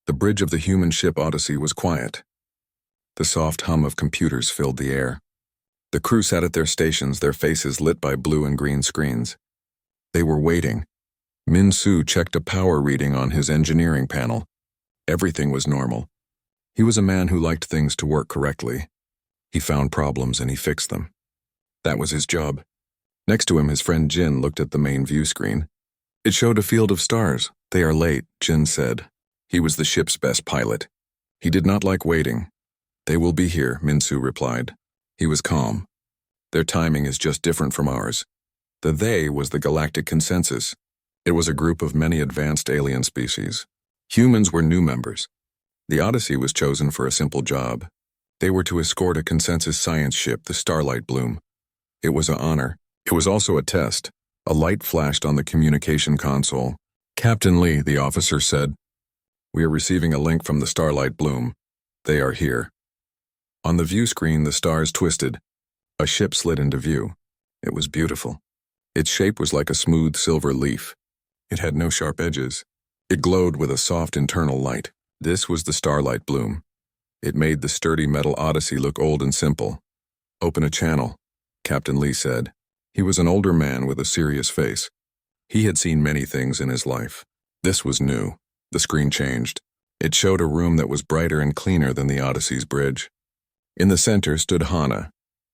The bridge of the human ship Odyssey was quiet. The soft hum of computers filled the air. The crew sat at their stations, their faces lit by blue and green screens. They were waiting. Min-Soo checked a power reading on his engineering panel. Everything was normal. He was a man who liked things to work correctly. He found problems and he fixed them. That was his job. Next to him, his friend Jin looked at the main view screen. It showed a field of stars. "They are late," Jin said. He was the ship's best pilot. He did not like waiting. "They will be here," Min-Soo replied. He was calm. "Their timing is just different from ours." The they was the Galactic Consensus. It was a group of many advanced alien species. Humans were new members. The Odyssey was chosen for a simple job. They were to escort a consensus science ship, the Starlight Bloom. It was an honor. It was also a test. A light flashed on the communication console. "Captain Lee," the officer said. "We are receiving a link from the Starlight Bloom. They are here." On the view screen, the stars twisted. A ship slid into view. It was beautiful. Its shape was like a smooth silver leaf. It had no sharp edges. It glowed with a soft internal light. This was the Starlight Bloom. It made the sturdy metal Odyssey look old and simple. "Open a channel," Captain Lee said. He was an older man with a serious face. He had seen many things in his life. This was new. The screen changed. It showed a room that was brighter and cleaner than the Odyssey's bridge. In the center stood Hana.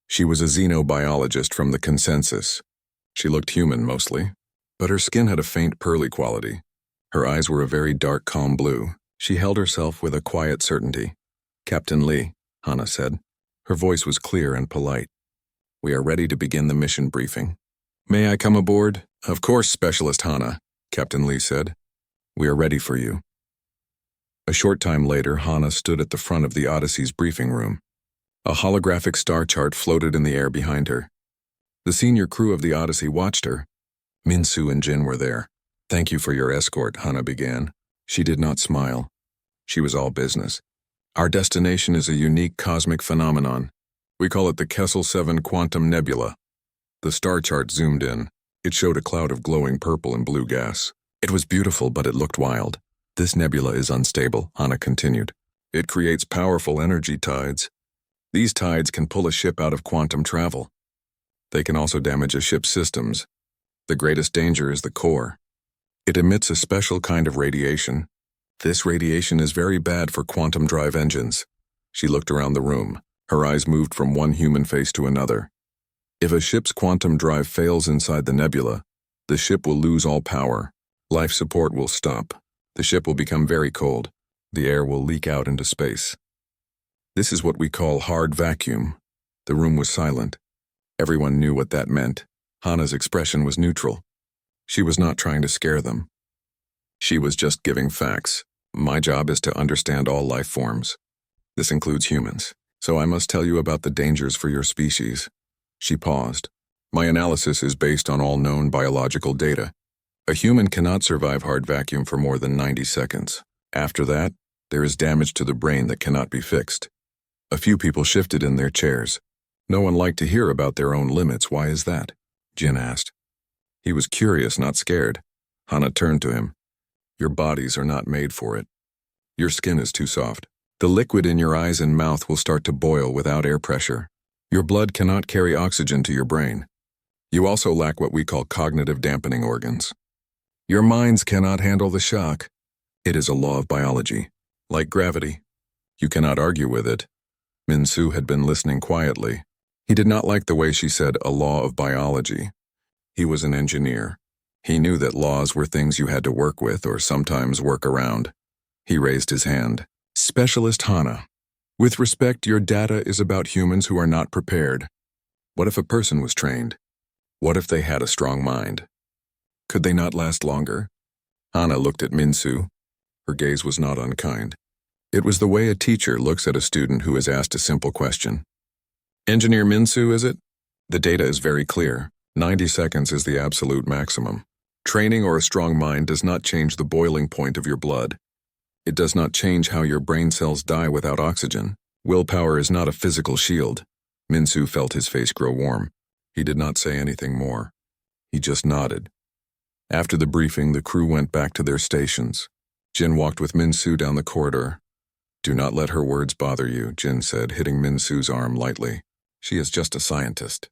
She was a xenobiologist from the Consensus. She looked human mostly, but her skin had a faint pearly quality. Her eyes were a very dark, calm blue. She held herself with a quiet certainty. "Captain Lee," Hana said. Her voice was clear and polite. "We are ready to begin the mission briefing." "May I come aboard?" "Of course, Specialist Hana," Captain Lee said. "We are ready for you." A short time later, Hana stood at the front of the Odyssey's briefing room. A holographic star chart floated in the air behind her. The senior crew of the Odyssey watched her. Min-Soo and Jin were there. "Thank you for your escort," Hana began. She did not smile. She was all business. "Our destination is a unique cosmic phenomenon. We call it the Kessel 7 Quantum Nebula." The star chart zoomed in. It showed a cloud of glowing purple and blue gas. It was beautiful, but it looked wild. "This nebula is unstable," Hana continued. "It creates powerful energy tides. These tides can pull a ship out of quantum travel. They can also damage a ship's systems. The greatest danger is the core. It emits a special kind of radiation. This radiation is very bad for quantum drive engines." She looked around the room. Her eyes moved from one human face to another. "If a ship's quantum drive fails inside the nebula, the ship will lose all power. Life support will stop. The ship will become very cold. The air will leak out into space. This is what we call hard vacuum." The room was silent. Everyone knew what that meant. Hana's expression was neutral. She was not trying to scare them. She was just giving facts. "My job is to understand all life forms. This includes humans. So I must tell you about the dangers for your species." She paused. "My analysis is based on all known biological data. A human cannot survive hard vacuum for more than 90 seconds. After that, there is damage to the brain that cannot be fixed." A few people shifted in their chairs. No one liked to hear about their own limits. "Why is that?" Jin asked. He was curious, not scared. Hana turned to him. "Your bodies are not made for it. Your skin is too soft. The liquid in your eyes and mouth will start to boil without air pressure. Your blood cannot carry oxygen to your brain. You also lack what we call cognitive dampening organs. Your minds cannot handle the shock. It is a law of biology, like gravity. You cannot argue with it." Min-Soo had been listening quietly. He did not like the way she said "a law of biology." He was an engineer. He knew that laws were things you had to work with or sometimes work around. He raised his hand. "Specialist Hana, with respect, your data is about humans who are not prepared. What if a person was trained? What if they had a strong mind? Could they not last longer?" Hana looked at Min-Soo. Her gaze was not unkind. It was the way a teacher looks at a student who is asked a simple question. "Engineer Min-Soo, is it? The data is very clear. 90 seconds is the absolute maximum. Training or a strong mind does not change the boiling point of your blood. It does not change how your brain cells die without oxygen. Willpower is not a physical shield." Min-Soo felt his face grow warm. He did not say anything more. He just nodded. After the briefing, the crew went back to their stations. Jin walked with Min-Su down the corridor. "Do not let her words bother you," Jin said, hitting Min-Su's arm lightly. "She is just a scientist.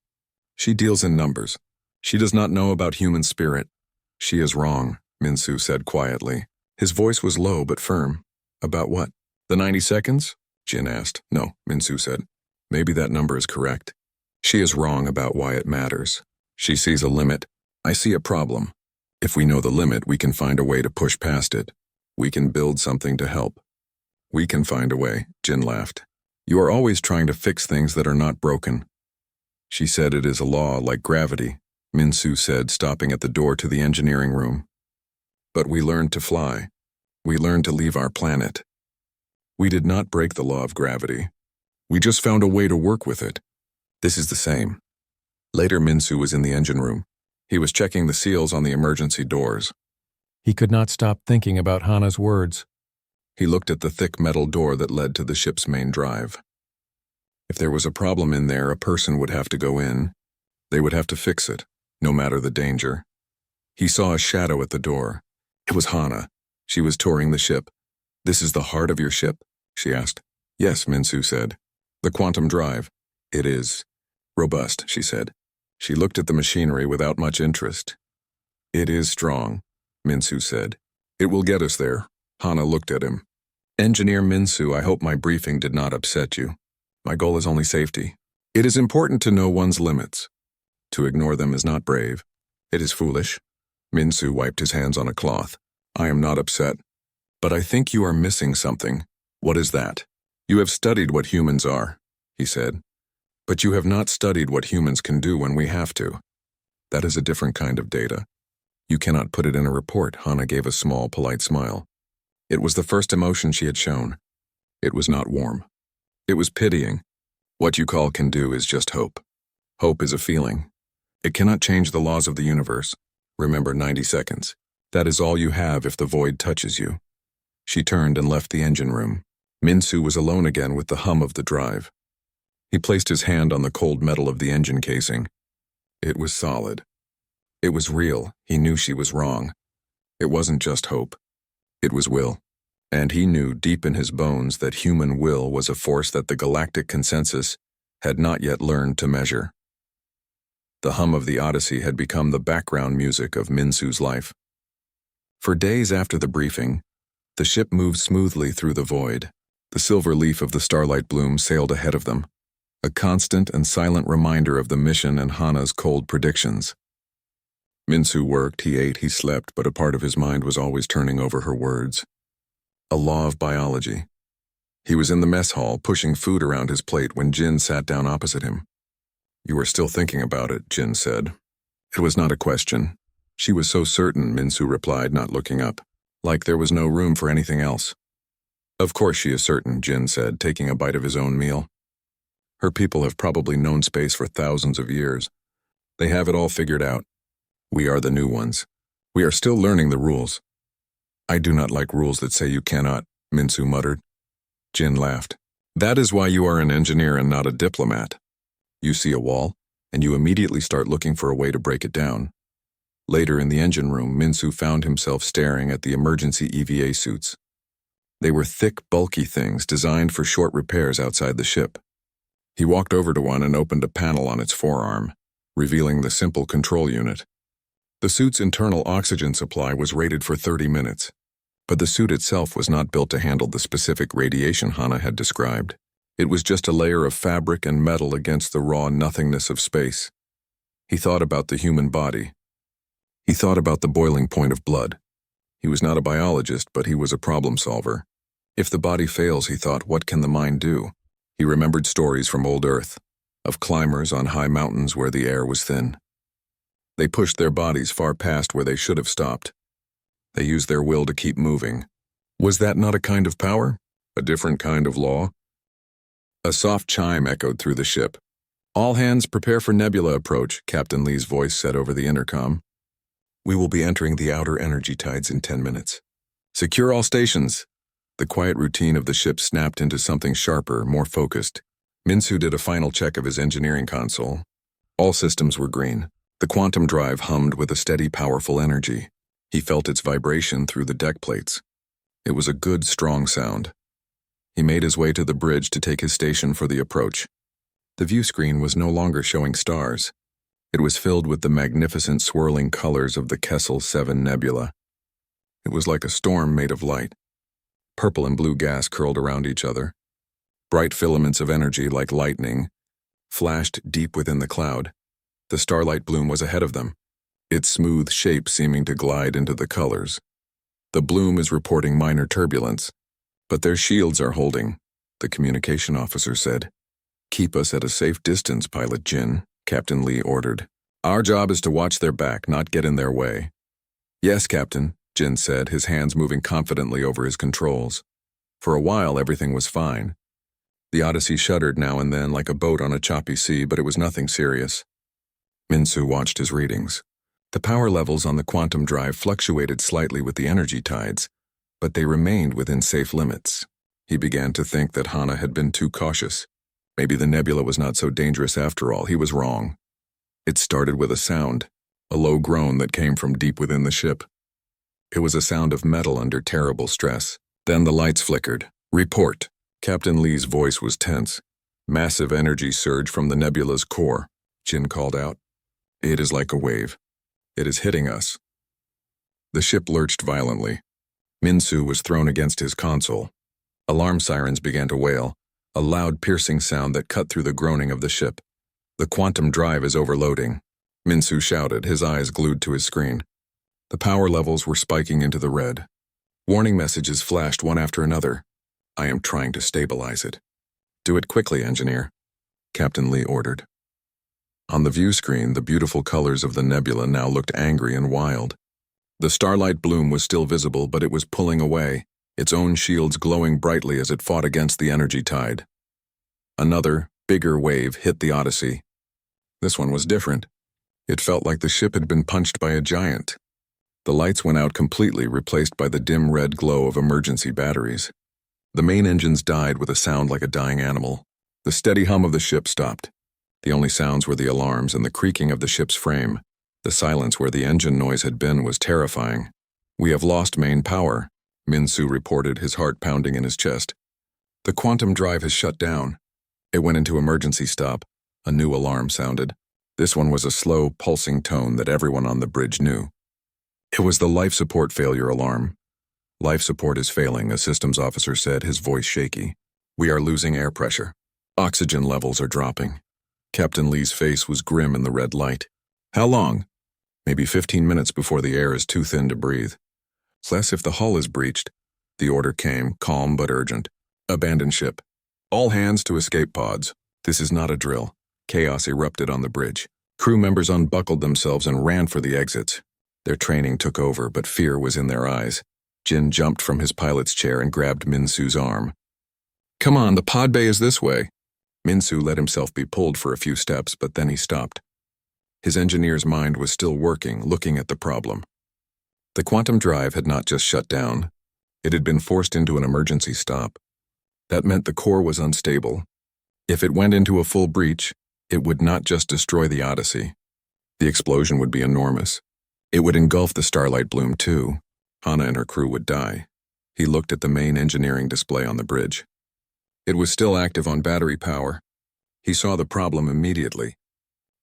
She deals in numbers. She does not know about human spirit." "She is wrong," Min-Su said quietly. His voice was low but firm. "About what? The 90 seconds?" Jin asked. "No," Min-Su said. "Maybe that number is correct. She is wrong about why it matters. She sees a limit. I see a problem. If we know the limit, we can find a way to push past it. We can build something to help." "We can find a way," Jin laughed. "You are always trying to fix things that are not broken." "She said it is a law like gravity," Min-Su said, stopping at the door to the engineering room. "But we learned to fly. We learned to leave our planet. We did not break the law of gravity. We just found a way to work with it. This is the same." Later, Min-Su was in the engine room. He was checking the seals on the emergency doors. He could not stop thinking about Hana's words. He looked at the thick metal door that led to the ship's main drive. If there was a problem in there, a person would have to go in. They would have to fix it, no matter the danger. He saw a shadow at the door. It was Hana. She was touring the ship. "This is the heart of your ship?" she asked. "Yes," Min-Su said. "The quantum drive." "It is robust," she said. She looked at the machinery without much interest. "It is strong," Min-Su said. "It will get us there." Hana looked at him. "Engineer Min-Su, I hope my briefing did not upset you. My goal is only safety. It is important to know one's limits. To ignore them is not brave. It is foolish." Min-Su wiped his hands on a cloth. "I am not upset. But I think you are missing something." "What is that?" "You have studied what humans are," he said. "But you have not studied what humans can do when we have to. That is a different kind of data. You cannot put it in a report." Hana gave a small, polite smile. It was the first emotion she had shown. It was not warm. It was pitying. "What you call can do is just hope. Hope is a feeling. It cannot change the laws of the universe. Remember 90 seconds. That is all you have if the void touches you." She turned and left the engine room. Min-Su was alone again with the hum of the drive. He placed his hand on the cold metal of the engine casing. It was solid. It was real. He knew she was wrong. It wasn't just hope. It was will. And he knew deep in his bones that human will was a force that the galactic consensus had not yet learned to measure. The hum of the Odyssey had become the background music of Min-Su's life. For days after the briefing, the ship moved smoothly through the void. The silver leaf of the starlight bloom sailed ahead of them, a constant and silent reminder of the mission and Hana's cold predictions. Min-Su worked, he ate, he slept, but a part of his mind was always turning over her words. A law of biology. He was in the mess hall, pushing food around his plate when Jin sat down opposite him. "You are still thinking about it," Jin said. It was not a question. She was so certain, Min-Su replied, not looking up, like there was no room for anything else. "Of course she is certain," Jin said, taking a bite of his own meal. "Her people have probably known space for thousands of years. They have it all figured out. We are the new ones. We are still learning the rules." "I do not like rules that say you cannot," Min-Su muttered. Jin laughed. "That is why you are an engineer and not a diplomat. You see a wall, and you immediately start looking for a way to break it down." Later in the engine room, Min-Su found himself staring at the emergency EVA suits. They were thick, bulky things designed for short repairs outside the ship. He walked over to one and opened a panel on its forearm, revealing the simple control unit. The suit's internal oxygen supply was rated for 30 minutes, but the suit itself was not built to handle the specific radiation Hana had described. It was just a layer of fabric and metal against the raw nothingness of space. He thought about the human body. He thought about the boiling point of blood. He was not a biologist, but he was a problem solver. If the body fails, he thought, what can the mind do? He remembered stories from old Earth, of climbers on high mountains where the air was thin. They pushed their bodies far past where they should have stopped. They used their will to keep moving. Was that not a kind of power? A different kind of law? A soft chime echoed through the ship. "All hands prepare for nebula approach," Captain Lee's voice said over the intercom. "We will be entering the outer energy tides in 10 minutes. Secure all stations." The quiet routine of the ship snapped into something sharper, more focused. Min-Su did a final check of his engineering console. All systems were green. The quantum drive hummed with a steady, powerful energy. He felt its vibration through the deck plates. It was a good, strong sound. He made his way to the bridge to take his station for the approach. The view screen was no longer showing stars. It was filled with the magnificent swirling colors of the Kessel 7 Nebula. It was like a storm made of light. Purple and blue gas curled around each other. Bright filaments of energy, like lightning, flashed deep within the cloud. The starlight bloom was ahead of them, its smooth shape seeming to glide into the colors. The bloom is reporting minor turbulence, but their shields are holding, the communication officer said. Keep us at a safe distance, Pilot Jin, Captain Lee ordered. Our job is to watch their back, not get in their way. Yes, Captain, Jin said, his hands moving confidently over his controls. For a while, everything was fine. The Odyssey shuddered now and then like a boat on a choppy sea, but it was nothing serious. Minsu watched his readings. The power levels on the quantum drive fluctuated slightly with the energy tides, but they remained within safe limits. He began to think that Hana had been too cautious. Maybe the nebula was not so dangerous after all. He was wrong. It started with a sound, a low groan that came from deep within the ship. It was a sound of metal under terrible stress. Then the lights flickered. Report. Captain Lee's voice was tense. Massive energy surged from the nebula's core. Jin called out. It is like a wave. It is hitting us. The ship lurched violently. Minsu was thrown against his console. Alarm sirens began to wail, a loud piercing sound that cut through the groaning of the ship. The quantum drive is overloading, Minsu shouted, his eyes glued to his screen. The power levels were spiking into the red. Warning messages flashed one after another. I am trying to stabilize it. Do it quickly, engineer, Captain Lee ordered. On the view screen, the beautiful colors of the nebula now looked angry and wild. The starlight bloom was still visible, but it was pulling away, its own shields glowing brightly as it fought against the energy tide. Another, bigger wave hit the Odyssey. This one was different. It felt like the ship had been punched by a giant. The lights went out completely, replaced by the dim red glow of emergency batteries. The main engines died with a sound like a dying animal. The steady hum of the ship stopped. The only sounds were the alarms and the creaking of the ship's frame. The silence where the engine noise had been was terrifying. We have lost main power, Minsu reported, his heart pounding in his chest. The quantum drive has shut down. It went into emergency stop. A new alarm sounded. This one was a slow, pulsing tone that everyone on the bridge knew. It was the life support failure alarm. Life support is failing, a systems officer said, his voice shaky. We are losing air pressure. Oxygen levels are dropping. Captain Lee's face was grim in the red light. How long? Maybe 15 minutes before the air is too thin to breathe. Less if the hull is breached. The order came, calm but urgent. Abandon ship. All hands to escape pods. This is not a drill. Chaos erupted on the bridge. Crew members unbuckled themselves and ran for the exits. Their training took over, but fear was in their eyes. Jin jumped from his pilot's chair and grabbed Minsu's arm. Come on, the pod bay is this way. Minsu let himself be pulled for a few steps, but then he stopped. His engineer's mind was still working, looking at the problem. The quantum drive had not just shut down. It had been forced into an emergency stop. That meant the core was unstable. If it went into a full breach, it would not just destroy the Odyssey. The explosion would be enormous. It would engulf the starlight bloom too. Hana and her crew would die. He looked at the main engineering display on the bridge. It was still active on battery power. He saw the problem immediately.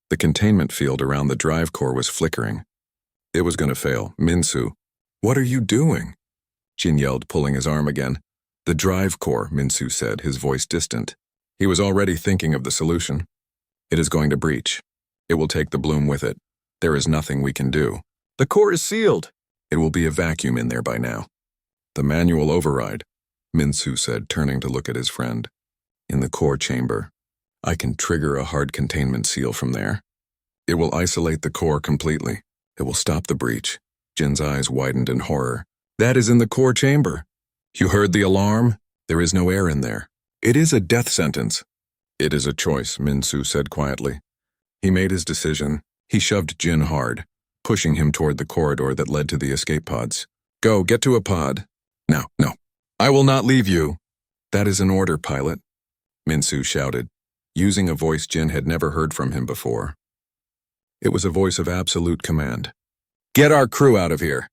The containment field around the drive core was flickering. It was going to fail. Minsu, what are you doing? Jin yelled, pulling his arm again. The drive core, Minsu said, his voice distant. He was already thinking of the solution. It is going to breach. It will take the bloom with it. There is nothing we can do. The core is sealed. It will be a vacuum in there by now. The manual override, Minsu said, turning to look at his friend. In the core chamber. I can trigger a hard containment seal from there. It will isolate the core completely. It will stop the breach. Jin's eyes widened in horror. That is in the core chamber. You heard the alarm? There is no air in there. It is a death sentence. It is a choice, Minsu said quietly. He made his decision. He shoved Jin hard, pushing him toward the corridor that led to the escape pods. Go, get to a pod. No. I will not leave you. That is an order, pilot, Minsu shouted, using a voice Jin had never heard from him before. It was a voice of absolute command. Get our crew out of here.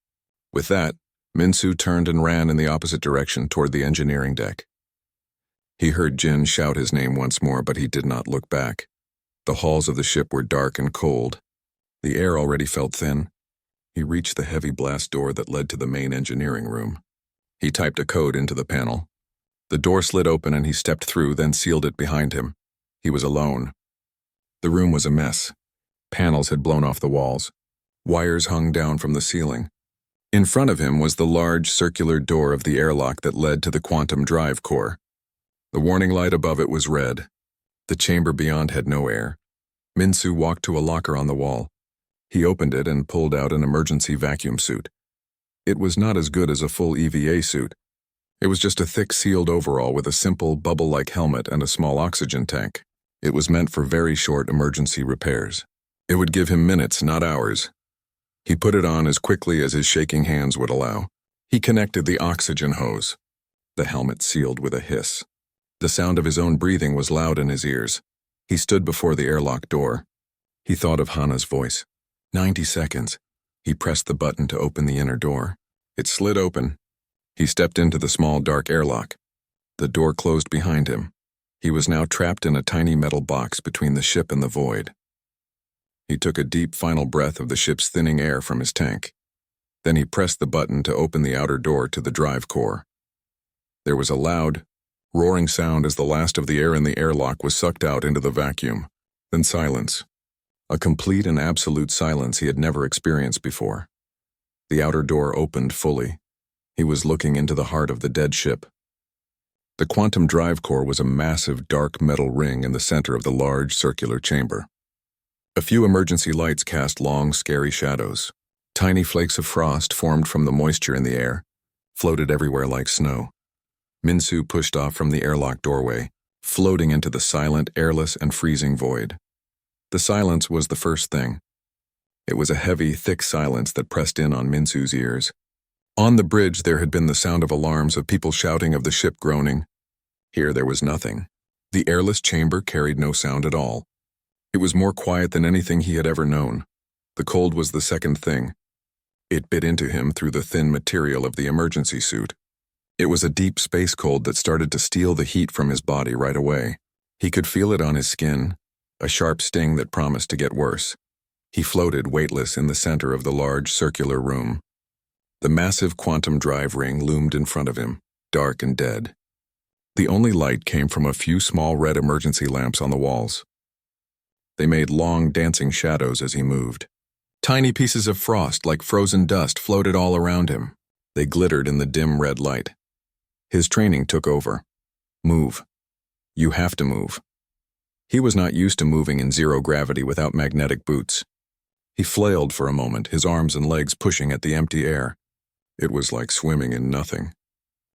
With that, Minsu turned and ran in the opposite direction toward the engineering deck. He heard Jin shout his name once more, but he did not look back. The halls of the ship were dark and cold. The air already felt thin. He reached the heavy blast door that led to the main engineering room. He typed a code into the panel. The door slid open and he stepped through, then sealed it behind him. He was alone. The room was a mess. Panels had blown off the walls. Wires hung down from the ceiling. In front of him was the large circular door of the airlock that led to the quantum drive core. The warning light above it was red. The chamber beyond had no air. Minsu walked to a locker on the wall. He opened it and pulled out an emergency vacuum suit. It was not as good as a full EVA suit. It was just a thick sealed overall with a simple bubble-like helmet and a small oxygen tank. It was meant for very short emergency repairs. It would give him minutes, not hours. He put it on as quickly as his shaking hands would allow. He connected the oxygen hose. The helmet sealed with a hiss. The sound of his own breathing was loud in his ears. He stood before the airlock door. He thought of Hana's voice. 90 seconds. He pressed the button to open the inner door. It slid open. He stepped into the small dark airlock. The door closed behind him. He was now trapped in a tiny metal box between the ship and the void. He took a deep final breath of the ship's thinning air from his tank. Then he pressed the button to open the outer door to the drive core. There was a loud, roaring sound as the last of the air in the airlock was sucked out into the vacuum. Then silence. A complete and absolute silence he had never experienced before. The outer door opened fully. He was looking into the heart of the dead ship. The quantum drive core was a massive dark metal ring in the center of the large circular chamber. A few emergency lights cast long, scary shadows. Tiny flakes of frost formed from the moisture in the air, floated everywhere like snow. Minsu pushed off from the airlock doorway, floating into the silent, airless, and freezing void. The silence was the first thing. It was a heavy, thick silence that pressed in on Minsu's ears. On the bridge there had been the sound of alarms, of people shouting, of the ship groaning. Here there was nothing. The airless chamber carried no sound at all. It was more quiet than anything he had ever known. The cold was the second thing. It bit into him through the thin material of the emergency suit. It was a deep space cold that started to steal the heat from his body right away. He could feel it on his skin, a sharp sting that promised to get worse. He floated weightless in the center of the large circular room. The massive quantum drive ring loomed in front of him, dark and dead. The only light came from a few small red emergency lamps on the walls. They made long, dancing shadows as he moved. Tiny pieces of frost, like frozen dust, floated all around him. They glittered in the dim red light. His training took over. Move. You have to move. He was not used to moving in zero gravity without magnetic boots. He flailed for a moment, his arms and legs pushing at the empty air. It was like swimming in nothing.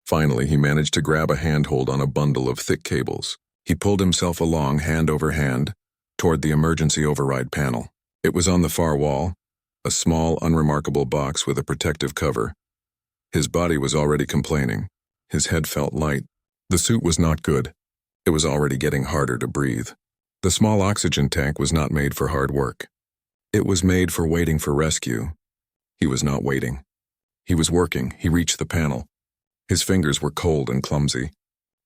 Finally, he managed to grab a handhold on a bundle of thick cables. He pulled himself along, hand over hand, toward the emergency override panel. It was on the far wall, a small, unremarkable box with a protective cover. His body was already complaining. His head felt light. The suit was not good. It was already getting harder to breathe. The small oxygen tank was not made for hard work. It was made for waiting for rescue. He was not waiting. He was working. He reached the panel. His fingers were cold and clumsy.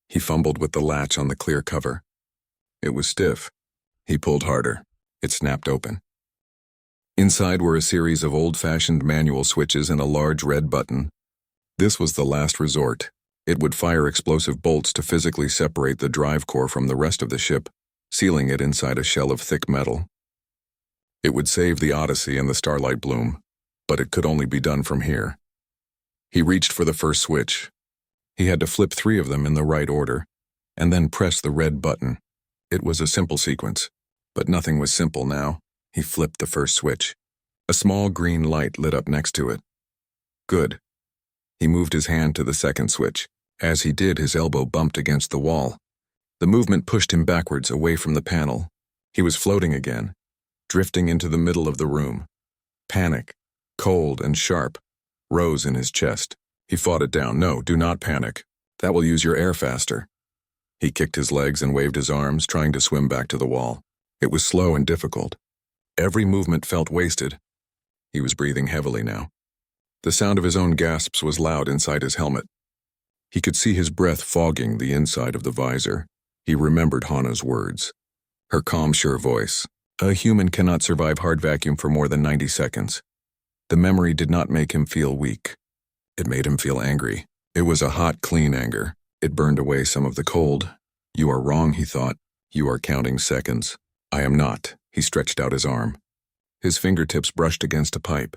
He fumbled with the latch on the clear cover. It was stiff. He pulled harder. It snapped open. Inside were a series of old-fashioned manual switches and a large red button. This was the last resort. It would fire explosive bolts to physically separate the drive core from the rest of the ship, sealing it inside a shell of thick metal. It would save the Odyssey and the Starlight Bloom, but it could only be done from here. He reached for the first switch. He had to flip 3 of them in the right order, and then press the red button. It was a simple sequence, but nothing was simple now. He flipped the first switch. A small green light lit up next to it. Good. He moved his hand to the second switch. As he did, his elbow bumped against the wall. The movement pushed him backwards, away from the panel. He was floating again, drifting into the middle of the room. Panic, cold and sharp, rose in his chest. He fought it down. No, do not panic. That will use your air faster. He kicked his legs and waved his arms, trying to swim back to the wall. It was slow and difficult. Every movement felt wasted. He was breathing heavily now. The sound of his own gasps was loud inside his helmet. He could see his breath fogging the inside of the visor. He remembered Hana's words. Her calm, sure voice. A human cannot survive hard vacuum for more than 90 seconds. The memory did not make him feel weak. It made him feel angry. It was a hot, clean anger. It burned away some of the cold. You are wrong, he thought. You are counting seconds. I am not. He stretched out his arm. His fingertips brushed against a pipe.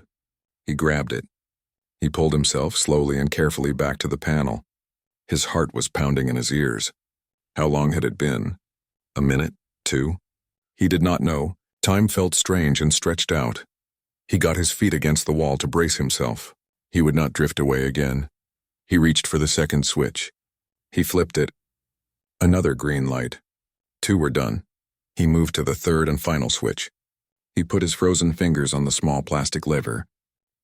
He grabbed it. He pulled himself slowly and carefully back to the panel. His heart was pounding in his ears. How long had it been? A minute? 2? He did not know. Time felt strange and stretched out. He got his feet against the wall to brace himself. He would not drift away again. He reached for the second switch. He flipped it. Another green light. 2 were done. He moved to the third and final switch. He put his frozen fingers on the small plastic lever.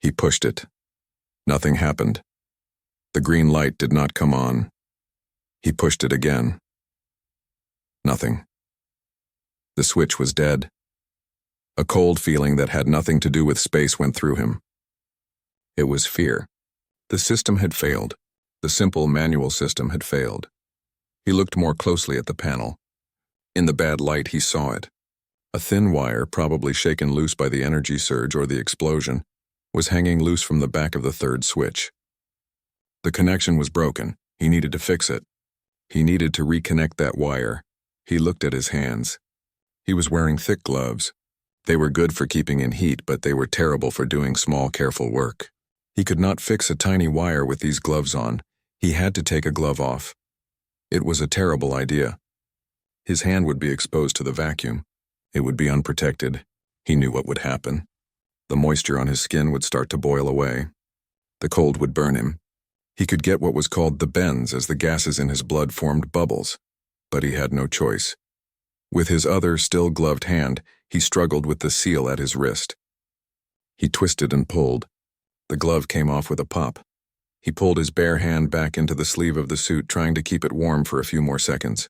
He pushed it. Nothing happened. The green light did not come on. He pushed it again. Nothing. The switch was dead. A cold feeling that had nothing to do with space went through him. It was fear. The system had failed. The simple manual system had failed. He looked more closely at the panel. In the bad light, he saw it. A thin wire, probably shaken loose by the energy surge or the explosion, was hanging loose from the back of the third switch. The connection was broken. He needed to fix it. He needed to reconnect that wire. He looked at his hands. He was wearing thick gloves. They were good for keeping in heat, but they were terrible for doing small, careful work. He could not fix a tiny wire with these gloves on. He had to take a glove off. It was a terrible idea. His hand would be exposed to the vacuum. It would be unprotected. He knew what would happen. The moisture on his skin would start to boil away. The cold would burn him. He could get what was called the bends as the gases in his blood formed bubbles, but he had no choice. With his other, still gloved hand, he struggled with the seal at his wrist. He twisted and pulled. The glove came off with a pop. He pulled his bare hand back into the sleeve of the suit, trying to keep it warm for a few more seconds.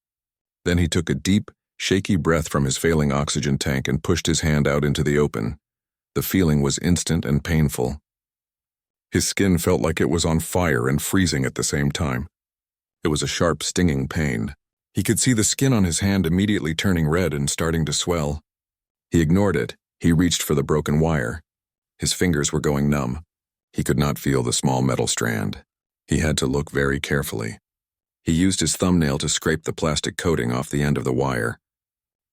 Then he took a deep, shaky breath from his failing oxygen tank and pushed his hand out into the open. The feeling was instant and painful. His skin felt like it was on fire and freezing at the same time. It was a sharp, stinging pain. He could see the skin on his hand immediately turning red and starting to swell. He ignored it. He reached for the broken wire. His fingers were going numb. He could not feel the small metal strand. He had to look very carefully. He used his thumbnail to scrape the plastic coating off the end of the wire.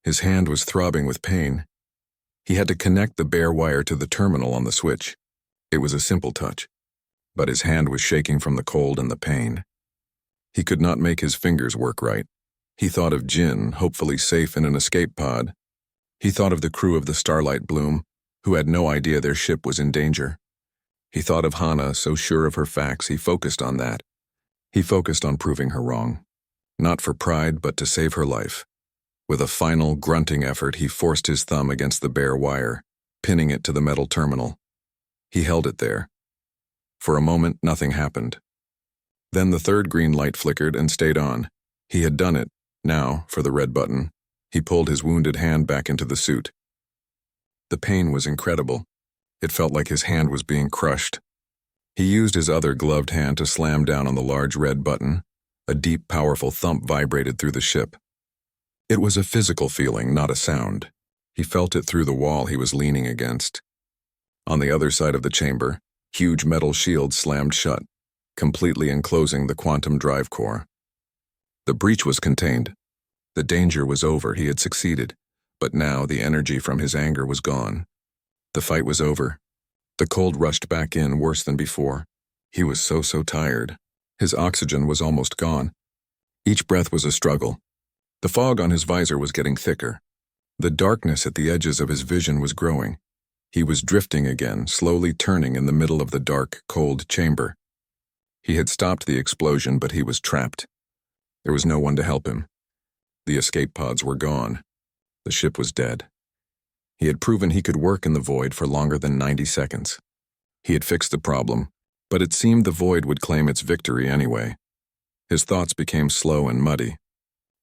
His hand was throbbing with pain. He had to connect the bare wire to the terminal on the switch. It was a simple touch, but his hand was shaking from the cold and the pain. He could not make his fingers work right. He thought of Jin, hopefully safe in an escape pod. He thought of the crew of the Starlight Bloom, who had no idea their ship was in danger. He thought of Hana, so sure of her facts, he focused on that. He focused on proving her wrong. Not for pride, but to save her life. With a final, grunting effort, he forced his thumb against the bare wire, pinning it to the metal terminal. He held it there. For a moment, nothing happened. Then the third green light flickered and stayed on. He had done it. Now, for the red button. He pulled his wounded hand back into the suit. The pain was incredible. It felt like his hand was being crushed. He used his other gloved hand to slam down on the large red button. A deep, powerful thump vibrated through the ship. It was a physical feeling, not a sound. He felt it through the wall he was leaning against. On the other side of the chamber, huge metal shields slammed shut, completely enclosing the quantum drive core. The breach was contained. The danger was over. He had succeeded. But now the energy from his anger was gone. The fight was over. The cold rushed back in worse than before. He was so tired. His oxygen was almost gone. Each breath was a struggle. The fog on his visor was getting thicker. The darkness at the edges of his vision was growing. He was drifting again, slowly turning in the middle of the dark, cold chamber. He had stopped the explosion, but he was trapped. There was no one to help him. The escape pods were gone. The ship was dead. He had proven he could work in the void for longer than 90 seconds. He had fixed the problem, but it seemed the void would claim its victory anyway. His thoughts became slow and muddy.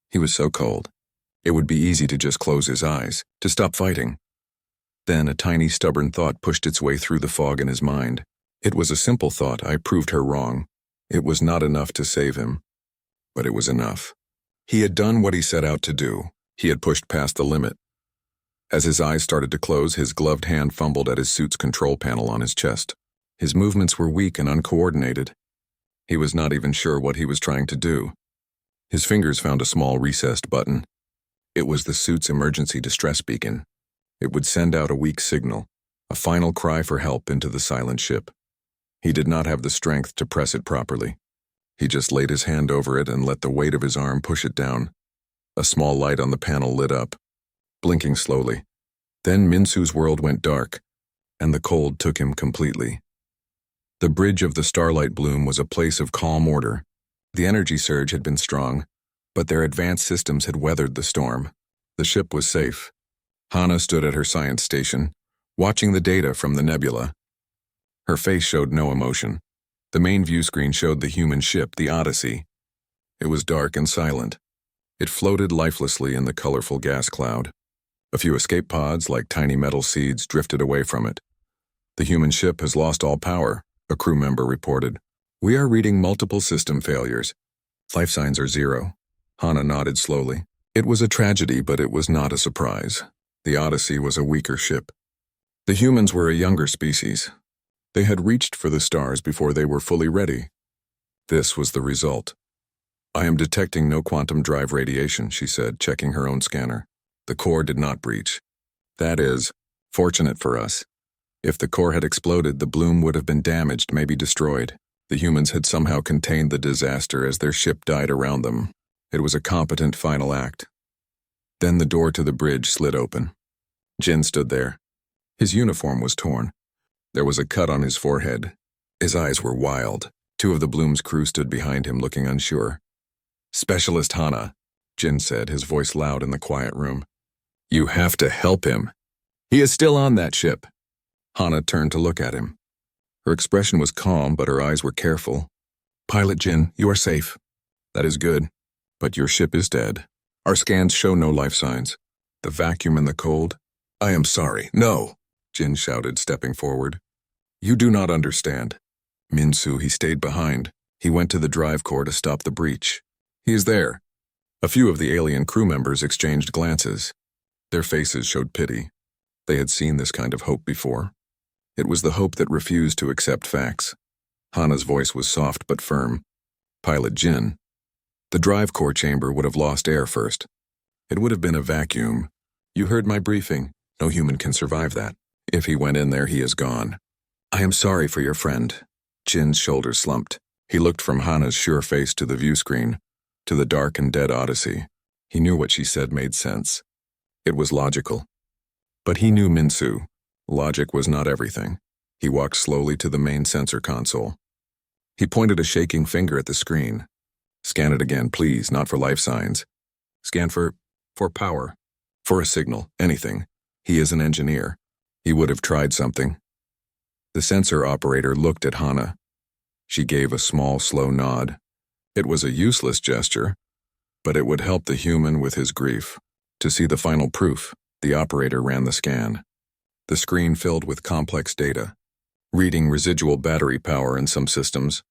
He was so cold. It would be easy to just close his eyes, to stop fighting. Then a tiny stubborn thought pushed its way through the fog in his mind. It was a simple thought. I proved her wrong. It was not enough to save him, but it was enough. He had done what he set out to do. He had pushed past the limit. As his eyes started to close, his gloved hand fumbled at his suit's control panel on his chest. His movements were weak and uncoordinated. He was not even sure what he was trying to do. His fingers found a small recessed button. It was the suit's emergency distress beacon. It would send out a weak signal, a final cry for help into the silent ship. He did not have the strength to press it properly. He just laid his hand over it and let the weight of his arm push it down. A small light on the panel lit up, blinking slowly. Then Minsu's world went dark, and the cold took him completely. The bridge of the Starlight Bloom was a place of calm order. The energy surge had been strong, but their advanced systems had weathered the storm. The ship was safe. Hana stood at her science station, watching the data from the nebula. Her face showed no emotion. The main view screen showed the human ship, the Odyssey. It was dark and silent. It floated lifelessly in the colorful gas cloud. A few escape pods, like tiny metal seeds, drifted away from it. The human ship has lost all power, a crew member reported. We are reading multiple system failures. Life signs are 0. Hana nodded slowly. It was a tragedy, but it was not a surprise. The Odyssey was a weaker ship. The humans were a younger species. They had reached for the stars before they were fully ready. This was the result. I am detecting no quantum drive radiation, she said, checking her own scanner. The core did not breach. That is, fortunate for us. If the core had exploded, the bloom would have been damaged, maybe destroyed. The humans had somehow contained the disaster as their ship died around them. It was a competent final act. Then the door to the bridge slid open. Jin stood there. His uniform was torn. There was a cut on his forehead. His eyes were wild. 2 of the Bloom's crew stood behind him, looking unsure. Specialist Hana, Jin said, his voice loud in the quiet room. You have to help him. He is still on that ship. Hana turned to look at him. Her expression was calm, but her eyes were careful. Pilot Jin, you are safe. That is good. But your ship is dead. Our scans show no life signs. The vacuum and the cold. I am sorry. No, Jin shouted, stepping forward. You do not understand. Minsu, he stayed behind. He went to the drive core to stop the breach. He is there. A few of the alien crew members exchanged glances. Their faces showed pity. They had seen this kind of hope before. It was the hope that refused to accept facts. Hana's voice was soft but firm. Pilot Jin. The drive core chamber would have lost air first. It would have been a vacuum. You heard my briefing. No human can survive that. If he went in there, he is gone. I am sorry for your friend. Jin's shoulders slumped. He looked from Hana's sure face to the view screen, to the dark and dead Odyssey. He knew what she said made sense. It was logical. But he knew Minsu. Logic was not everything. He walked slowly to the main sensor console. He pointed a shaking finger at the screen. Scan it again, please, not for life signs. Scan for power. For a signal, anything. He is an engineer. He would have tried something. The sensor operator looked at Hana. She gave a small, slow nod. It was a useless gesture, but it would help the human with his grief. To see the final proof, the operator ran the scan. The screen filled with complex data, reading residual battery power in some systems.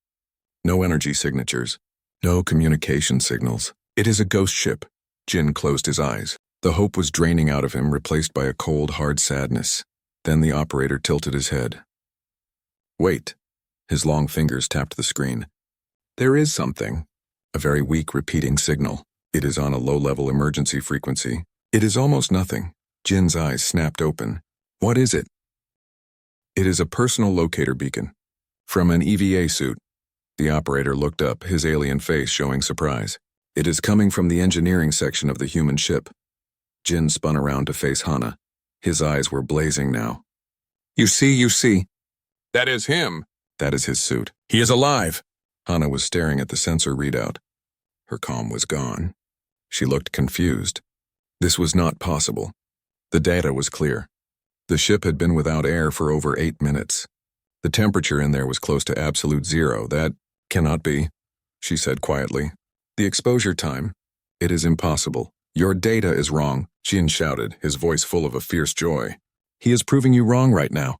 No energy signatures, no communication signals. It is a ghost ship. Jin closed his eyes. The hope was draining out of him, replaced by a cold, hard sadness. Then the operator tilted his head. Wait. His long fingers tapped the screen. There is something. A very weak repeating signal. It is on a low-level emergency frequency. It is almost nothing. Jin's eyes snapped open. What is it? It is a personal locator beacon. From an EVA suit. The operator looked up, his alien face showing surprise. It is coming from the engineering section of the human ship. Jin spun around to face Hana. His eyes were blazing now. You see. That is him. That is his suit. He is alive. Hana was staring at the sensor readout. Her calm was gone. She looked confused. This was not possible. The data was clear. The ship had been without air for over 8 minutes. The temperature in there was close to absolute 0. That cannot be, she said quietly. The exposure time. It is impossible. Your data is wrong, Jin shouted, his voice full of a fierce joy. He is proving you wrong right now.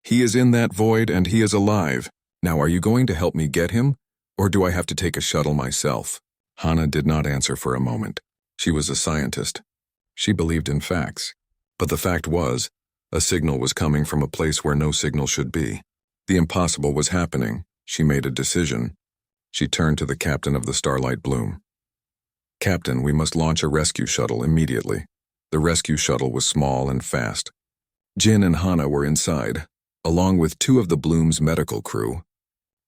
He is in that void and he is alive. Now are you going to help me get him? Or do I have to take a shuttle myself? Hana did not answer for a moment. She was a scientist. She believed in facts. But the fact was, a signal was coming from a place where no signal should be. The impossible was happening. She made a decision. She turned to the captain of the Starlight Bloom. Captain, we must launch a rescue shuttle immediately. The rescue shuttle was small and fast. Jin and Hana were inside, along with 2 of the Bloom's medical crew.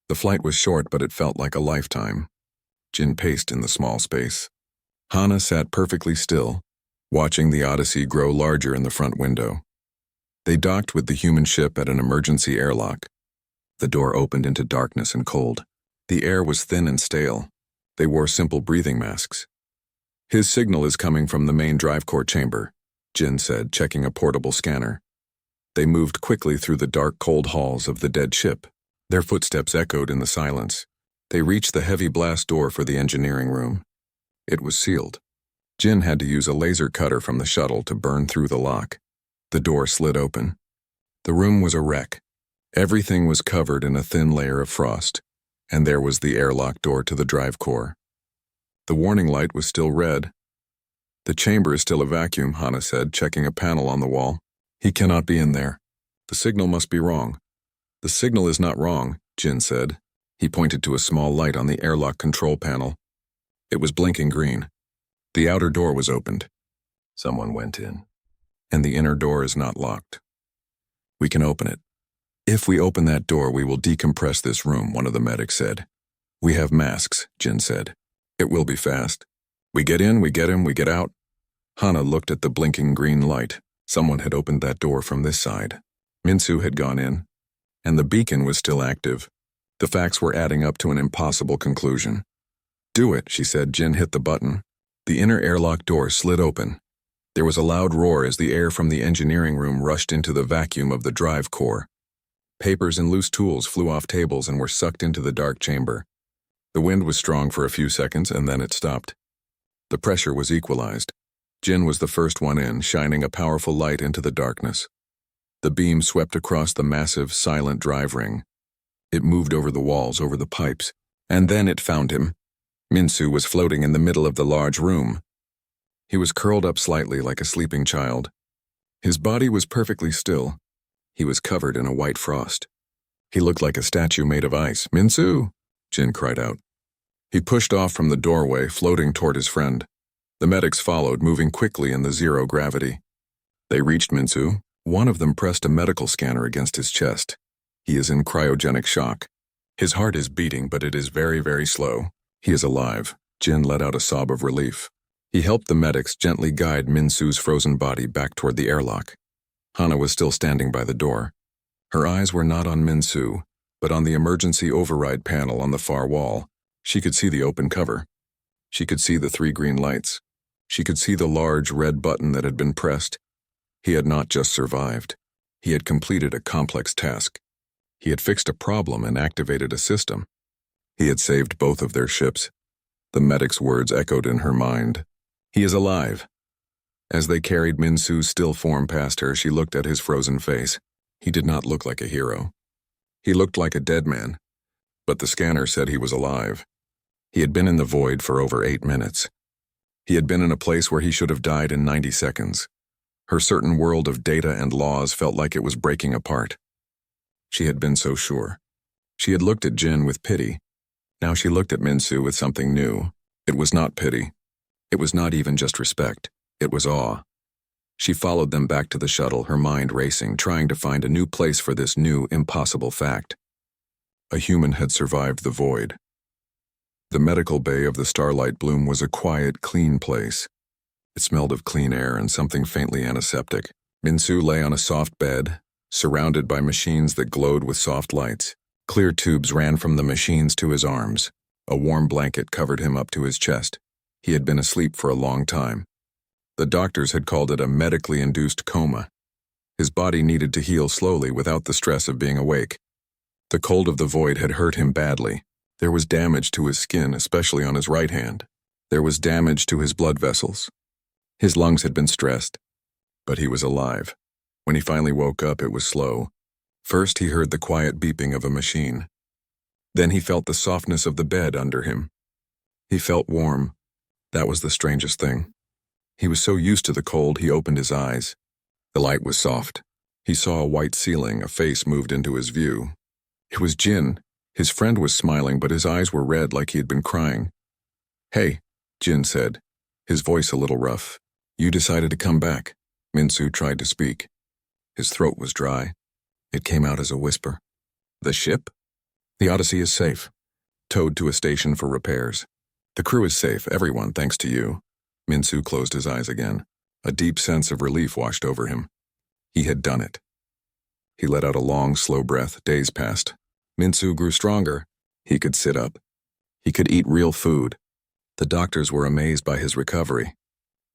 The flight was short, but it felt like a lifetime. Jin paced in the small space. Hana sat perfectly still, watching the Odyssey grow larger in the front window. They docked with the human ship at an emergency airlock. The door opened into darkness and cold. The air was thin and stale. They wore simple breathing masks. His signal is coming from the main drive core chamber, Jin said, checking a portable scanner. They moved quickly through the dark, cold halls of the dead ship. Their footsteps echoed in the silence. They reached the heavy blast door for the engineering room. It was sealed. Jin had to use a laser cutter from the shuttle to burn through the lock. The door slid open. The room was a wreck. Everything was covered in a thin layer of frost, and there was the airlock door to the drive core. The warning light was still red. The chamber is still a vacuum, Hana said, checking a panel on the wall. He cannot be in there. The signal must be wrong. The signal is not wrong, Jin said. He pointed to a small light on the airlock control panel. It was blinking green. The outer door was opened. Someone went in. And the inner door is not locked. We can open it. If we open that door, we will decompress this room, one of the medics said. We have masks, Jin said. It will be fast. We get in, we get him, we get out. Hana looked at the blinking green light. Someone had opened that door from this side. Minsu had gone in. And the beacon was still active. The facts were adding up to an impossible conclusion. Do it, she said. Jin hit the button. The inner airlock door slid open. There was a loud roar as the air from the engineering room rushed into the vacuum of the drive core. Papers and loose tools flew off tables and were sucked into the dark chamber. The wind was strong for a few seconds, and then it stopped. The pressure was equalized. Jin was the first one in, shining a powerful light into the darkness. The beam swept across the massive, silent drive ring. It moved over the walls, over the pipes, and then it found him. Minsu was floating in the middle of the large room. He was curled up slightly like a sleeping child. His body was perfectly still. He was covered in a white frost. He looked like a statue made of ice. Minsu! Jin cried out. He pushed off from the doorway, floating toward his friend. The medics followed, moving quickly in the zero gravity. They reached Minsu. One of them pressed a medical scanner against his chest. He is in cryogenic shock. His heart is beating, but it is very, very slow. He is alive. Jin let out a sob of relief. He helped the medics gently guide Minsu's frozen body back toward the airlock. Hana was still standing by the door. Her eyes were not on Minsu, but on the emergency override panel on the far wall. She could see the open cover. She could see the 3 green lights. She could see the large red button that had been pressed. He had not just survived. He had completed a complex task. He had fixed a problem and activated a system. He had saved both of their ships. The medic's words echoed in her mind. He is alive. As they carried Minsu's still form past her, she looked at his frozen face. He did not look like a hero. He looked like a dead man. But the scanner said he was alive. He had been in the void for over 8 minutes. He had been in a place where he should have died in 90 seconds. Her certain world of data and laws felt like it was breaking apart. She had been so sure. She had looked at Jin with pity. Now she looked at Minsu with something new. It was not pity. It was not even just respect. It was awe. She followed them back to the shuttle, her mind racing, trying to find a new place for this new, impossible fact. A human had survived the void. The medical bay of the Starlight Bloom was a quiet, clean place. It smelled of clean air and something faintly antiseptic. Minsu lay on a soft bed, surrounded by machines that glowed with soft lights. Clear tubes ran from the machines to his arms. A warm blanket covered him up to his chest. He had been asleep for a long time. The doctors had called it a medically induced coma. His body needed to heal slowly without the stress of being awake. The cold of the void had hurt him badly. There was damage to his skin, especially on his right hand. There was damage to his blood vessels. His lungs had been stressed, but he was alive. When he finally woke up, it was slow. First, he heard the quiet beeping of a machine. Then he felt the softness of the bed under him. He felt warm. That was the strangest thing. He was so used to the cold, he opened his eyes. The light was soft. He saw a white ceiling, a face moved into his view. It was Jin. His friend was smiling, but his eyes were red like he had been crying. "Hey," Jin said, his voice a little rough. "You decided to come back." Minsu tried to speak. His throat was dry. It came out as a whisper. "The ship? The Odyssey is safe. Towed to a station for repairs. The crew is safe, everyone, thanks to you." Minsu closed his eyes again. A deep sense of relief washed over him. He had done it. He let out a long, slow breath. Days passed. Minsu grew stronger. He could sit up. He could eat real food. The doctors were amazed by his recovery.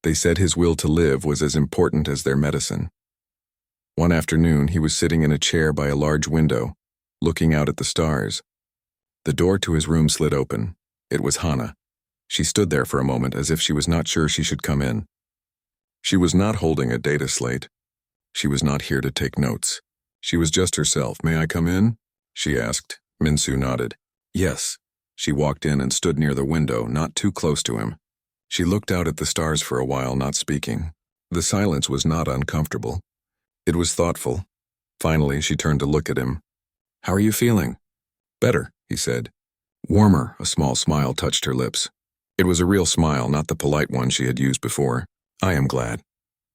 They said his will to live was as important as their medicine. One afternoon, he was sitting in a chair by a large window, looking out at the stars. The door to his room slid open. It was Hana. She stood there for a moment as if she was not sure she should come in. She was not holding a data slate. She was not here to take notes. She was just herself. "May I come in?" she asked. Minsu nodded. "Yes." She walked in and stood near the window, not too close to him. She looked out at the stars for a while, not speaking. The silence was not uncomfortable. It was thoughtful. Finally, she turned to look at him. "How are you feeling?" "Better," he said. "Warmer," a small smile touched her lips. It was a real smile, not the polite one she had used before. "I am glad."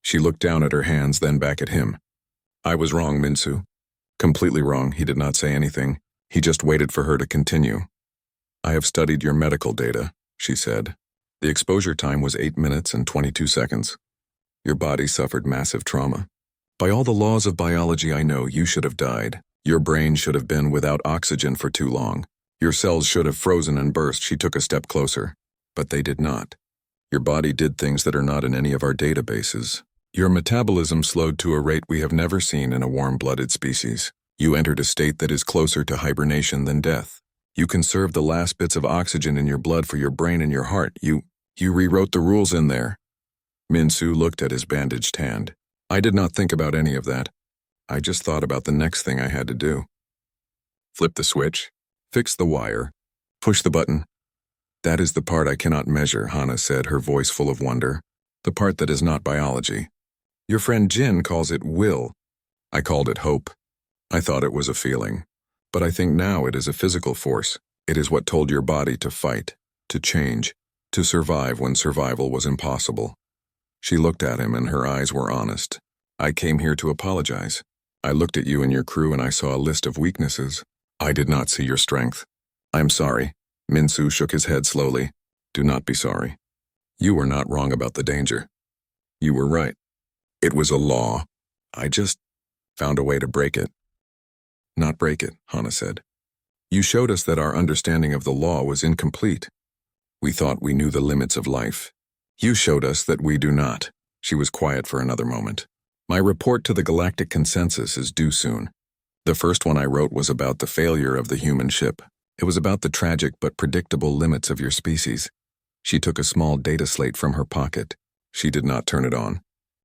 She looked down at her hands, then back at him. "I was wrong, Minsu." Completely wrong. He did not say anything. He just waited for her to continue. "I have studied your medical data," she said. "The exposure time was 8 minutes and 22 seconds. Your body suffered massive trauma. By all the laws of biology I know, you should have died. Your brain should have been without oxygen for too long. Your cells should have frozen and burst." She took a step closer. "But they did not. Your body did things that are not in any of our databases. Your metabolism slowed to a rate we have never seen in a warm-blooded species. You entered a state that is closer to hibernation than death. You conserved the last bits of oxygen in your blood for your brain and your heart. You rewrote the rules in there." Minsu looked at his bandaged hand. "I did not think about any of that. I just thought about the next thing I had to do. Flip the switch, fix the wire, push the button." "That is the part I cannot measure," Hana said, her voice full of wonder. "The part that is not biology. Your friend Jin calls it will. I called it hope. I thought it was a feeling. But I think now it is a physical force. It is what told your body to fight, to change, to survive when survival was impossible." She looked at him and her eyes were honest. "I came here to apologize. I looked at you and your crew and I saw a list of weaknesses. I did not see your strength. I'm sorry." Minsu shook his head slowly. "Do not be sorry. You were not wrong about the danger. You were right. It was a law. I just found a way to break it." "Not break it," Hana said. "You showed us that our understanding of the law was incomplete. We thought we knew the limits of life. You showed us that we do not." She was quiet for another moment. "My report to the Galactic Consensus is due soon. The first one I wrote was about the failure of the human ship. It was about the tragic but predictable limits of your species." She took a small data slate from her pocket. She did not turn it on.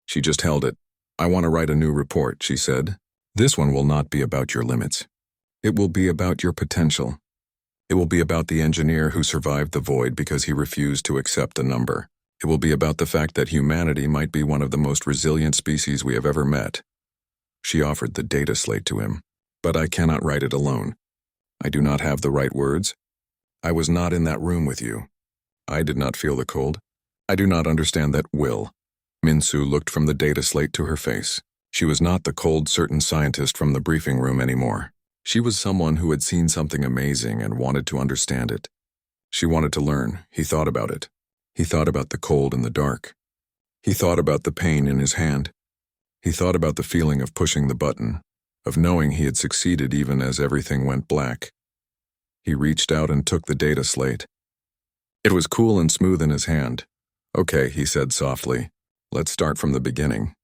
She just held it. "I want to write a new report," she said. "This one will not be about your limits. It will be about your potential. It will be about the engineer who survived the void because he refused to accept a number. It will be about the fact that humanity might be one of the most resilient species we have ever met." She offered the data slate to him. "But I cannot write it alone. I do not have the right words. I was not in that room with you. I did not feel the cold. I do not understand that will." Minsu looked from the data slate to her face. She was not the cold, certain scientist from the briefing room anymore. She was someone who had seen something amazing and wanted to understand it. She wanted to learn. He thought about it. He thought about the cold and the dark. He thought about the pain in his hand. He thought about the feeling of pushing the button, of knowing he had succeeded even as everything went black. He reached out and took the data slate. It was cool and smooth in his hand. "Okay," he said softly. "Let's start from the beginning.